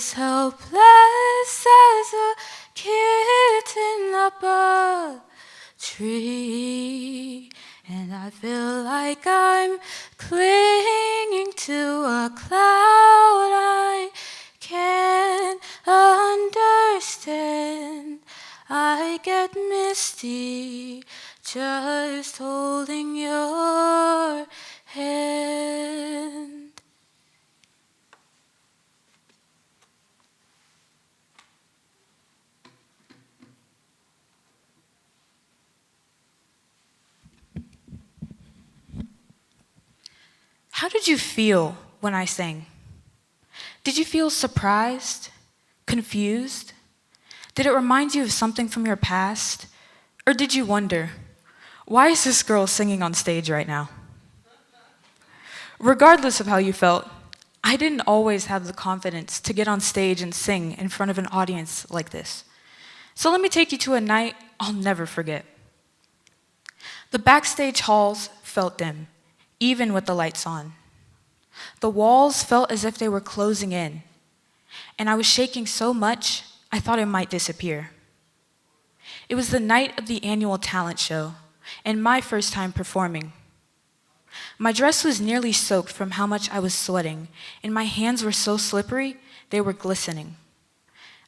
as helpless as a kitten up a tree. And I feel like I'm clinging to a cloud I can't understand. I get misty just holding your hand. How did you feel when I sang? Did you feel surprised? Confused? Did it remind you of something from your past? Or did you wonder, why is this girl singing on stage right now? Regardless of how you felt, I didn't always have the confidence to get on stage and sing in front of an audience like this. So let me take you to a night I'll never forget. The backstage halls felt dim, even with the lights on. The walls felt as if they were closing in, and I was shaking so much I thought it might disappear. It was the night of the annual talent show, and my first time performing. My dress was nearly soaked from how much I was sweating, and my hands were so slippery they were glistening.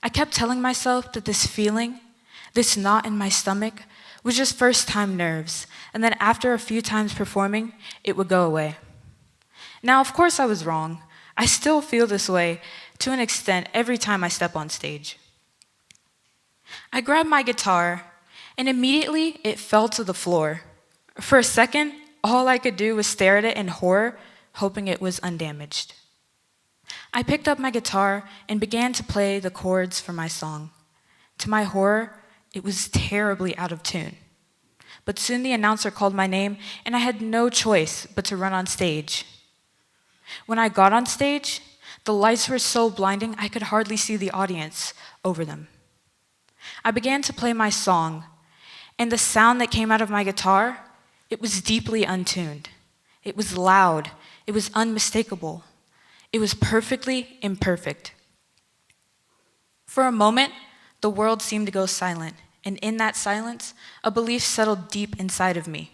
I kept telling myself that this feeling, this knot in my stomach, was just first-time nerves, and that after a few times performing, it would go away. Now, of course I was wrong. I still feel this way to an extent every time I step on stage. I grabbed my guitar, and immediately it fell to the floor. For a second, all I could do was stare at it in horror, hoping it was undamaged. I picked up my guitar and began to play the chords for my song. To my horror, it was terribly out of tune. But soon the announcer called my name, and I had no choice but to run on stage. When I got on stage, the lights were so blinding I could hardly see the audience over them. I began to play my song, and the sound that came out of my guitar, it was deeply untuned. It was loud. It was unmistakable. It was perfectly imperfect. For a moment, the world seemed to go silent, and in that silence, a belief settled deep inside of me.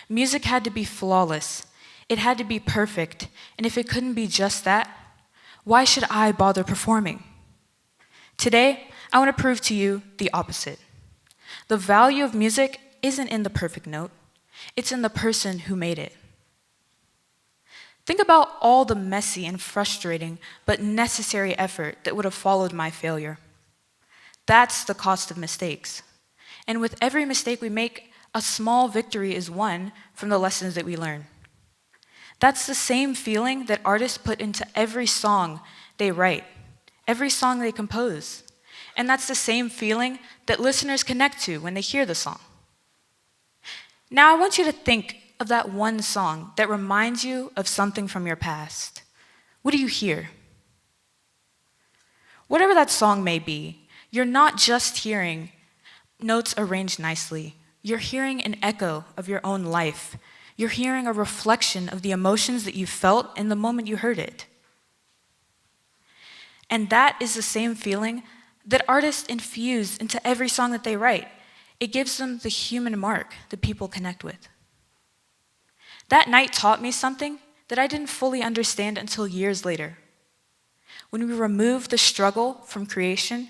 Music had to be flawless. It had to be perfect, and if it couldn't be just that, why should I bother performing? Today, I want to prove to you the opposite. The value of music isn't in the perfect note. It's in the person who made it. Think about all the messy and frustrating but necessary effort that would have followed my failure. That's the cost of mistakes. And with every mistake we make, a small victory is won from the lessons that we learn. That's the same feeling that artists put into every song they write, every song they compose. And that's the same feeling that listeners connect to when they hear the song. Now I want you to think of that one song that reminds you of something from your past. What do you hear? Whatever that song may be, you're not just hearing notes arranged nicely. You're hearing an echo of your own life. You're hearing a reflection of the emotions that you felt in the moment you heard it. And that is the same feeling that artists infuse into every song that they write. It gives them the human mark that people connect with. That night taught me something that I didn't fully understand until years later. When we remove the struggle from creation,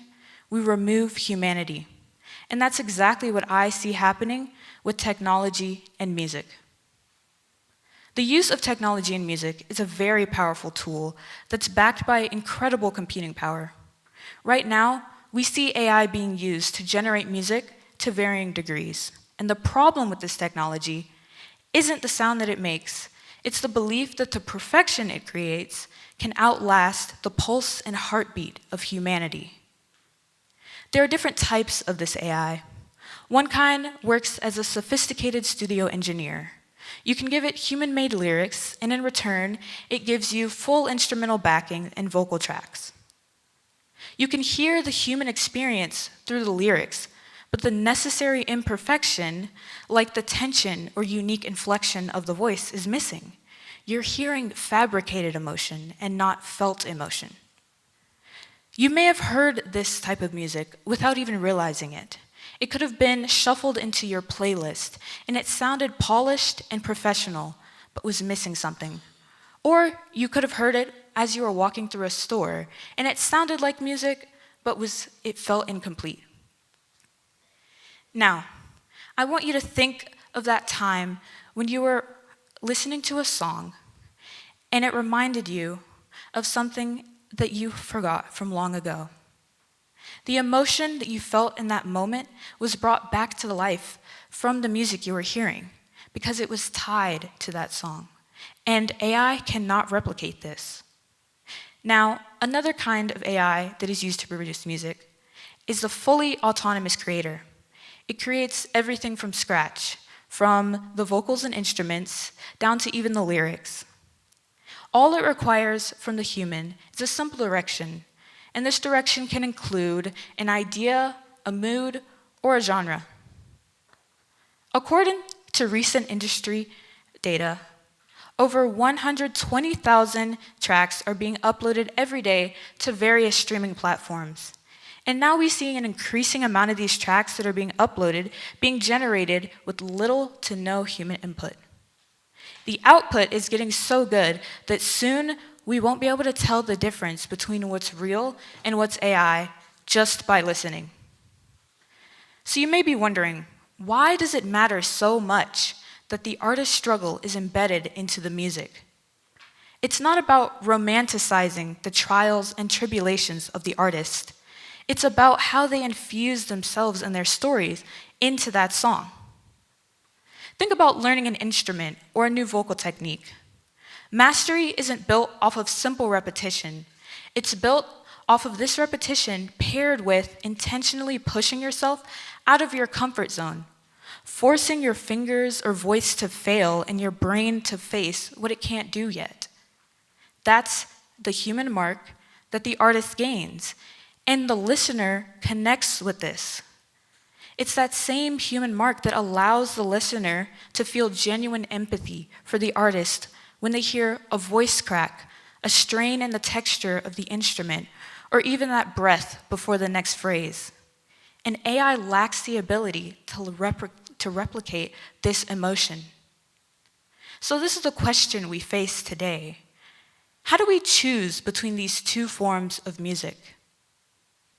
we remove humanity. And that's exactly what I see happening with technology and music. The use of technology in music is a very powerful tool that's backed by incredible computing power. Right now, we see AI being used to generate music to varying degrees. And the problem with this technology isn't the sound that it makes. It's the belief that the perfection it creates can outlast the pulse and heartbeat of humanity. There are different types of this AI. One kind works as a sophisticated studio engineer. You can give it human-made lyrics, and in return, it gives you full instrumental backing and vocal tracks. You can hear the human experience through the lyrics, but the necessary imperfection, like the tension or unique inflection of the voice, is missing. You're hearing fabricated emotion and not felt emotion. You may have heard this type of music without even realizing it. It could have been shuffled into your playlist, and it sounded polished and professional, but was missing something. Or you could have heard it as you were walking through a store, and it sounded like music, but it felt incomplete. Now, I want you to think of that time when you were listening to a song, and it reminded you of something that you forgot from long ago. The emotion that you felt in that moment was brought back to life from the music you were hearing because it was tied to that song. And AI cannot replicate this. Now, another kind of AI that is used to produce music is the fully autonomous creator. It creates everything from scratch, from the vocals and instruments down to even the lyrics. All it requires from the human is a simple direction, and this direction can include an idea, a mood, or a genre. According to recent industry data, over 120,000 tracks are being uploaded every day to various streaming platforms. And now we see an increasing amount of these tracks that are being uploaded being generated with little to no human input. The output is getting so good that soon we won't be able to tell the difference between what's real and what's AI just by listening. So you may be wondering, why does it matter so much that the artist's struggle is embedded into the music? It's not about romanticizing the trials and tribulations of the artist. It's about how they infuse themselves and their stories into that song. Think about learning an instrument or a new vocal technique. Mastery isn't built off of simple repetition. It's built off of this repetition paired with intentionally pushing yourself out of your comfort zone, forcing your fingers or voice to fail and your brain to face what it can't do yet. That's the human mark that the artist gains, and the listener connects with this. It's that same human mark that allows the listener to feel genuine empathy for the artist when they hear a voice crack, a strain in the texture of the instrument, or even that breath before the next phrase. And AI lacks the ability to replicate this emotion. So this is the question we face today. How do we choose between these two forms of music?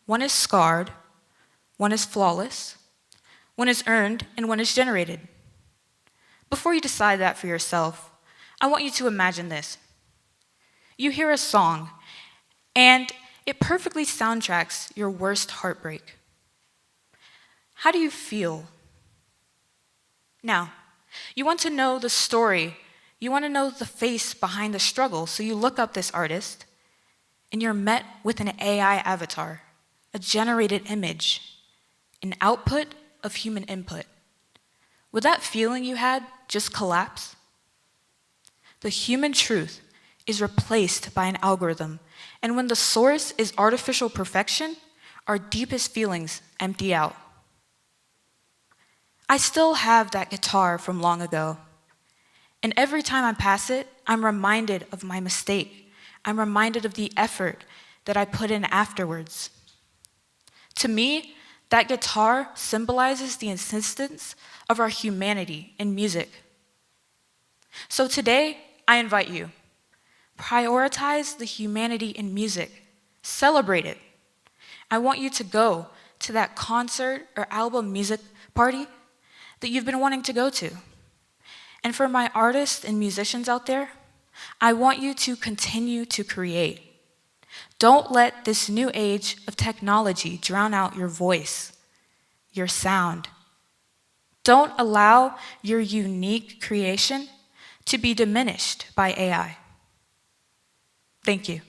One is scarred, one is flawless, one is earned, and one is generated. Before you decide that for yourself, I want you to imagine this. You hear a song, and it perfectly soundtracks your worst heartbreak. How do you feel? Now, you want to know the story. You want to know the face behind the struggle, so you look up this artist, and you're met with an AI avatar, a generated image, an output of human input. Would that feeling you had just collapse? The human truth is replaced by an algorithm, and when the source is artificial perfection, our deepest feelings empty out. I still have that guitar from long ago, and every time I pass it, I'm reminded of my mistake. I'm reminded of the effort that I put in afterwards. To me, that guitar symbolizes the insistence of our humanity in music. So today, I invite you, prioritize the humanity in music. Celebrate it. I want you to go to that concert or album music party that you've been wanting to go to. And for my artists and musicians out there, I want you to continue to create. Don't let this new age of technology drown out your voice, your sound. Don't allow your unique creation to be diminished by AI. Thank you.